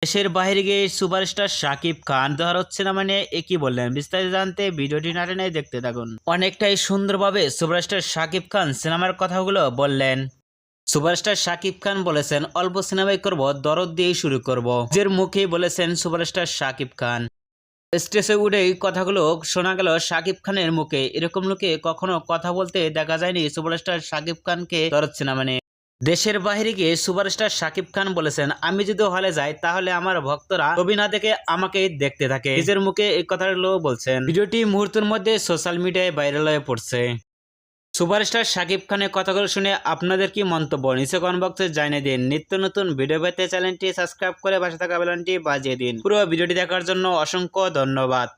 দেশের বাইরে গিয়ে সুপারস্টার শাকিব খান ধর হচ্ছে না মানে একই বললেন। বিস্তারিত জানতে ভিডিওটি না টেনে দেখতে থাকুন। অনেকটাই সুন্দরভাবে সুপারস্টার শাকিব খান সিনেমার কথাগুলো বললেন। সুপারস্টার শাকিব খান বলেছেন, অল্প সিনেমাই করব, দরদ দিয়েই শুরু করব। নিজের মুখেই বলেছেন সুপারস্টার শাকিব খান। স্টেজে উঠেই কথাগুলো শোনা গেল শাকিব খানের মুখে। এরকম লোকে কখনো কথা বলতে দেখা যায়নি সুপারস্টার শাকিব খানকে দরদ সিনেমা নিয়ে। দেশের বাইরে গিয়ে সুপারস্টার শাকিব খান বলেছেন, আমি যদি হলে যাই তাহলে আমার ভক্তরা ছবি না দেখে আমাকে দেখতে থাকে। নিজের মুখে এই কথাগুলো বলছেন। ভিডিওটি মুহূর্তের মধ্যে সোশ্যাল মিডিয়ায় ভাইরাল হয়ে পড়ছে। সুপারস্টার শাকিব খানের কথাগুলো শুনে আপনাদের কি মন্তব্য নিচে কমেন্ট বক্সে জানিয়ে দিন। নিত্য নতুন ভিডিও পেতে চ্যানেলটি সাবস্ক্রাইব করে পাশে থাকা বেল আইকনটি বাজিয়ে দিন। পুরো ভিডিওটি দেখার জন্য অসংখ্য ধন্যবাদ।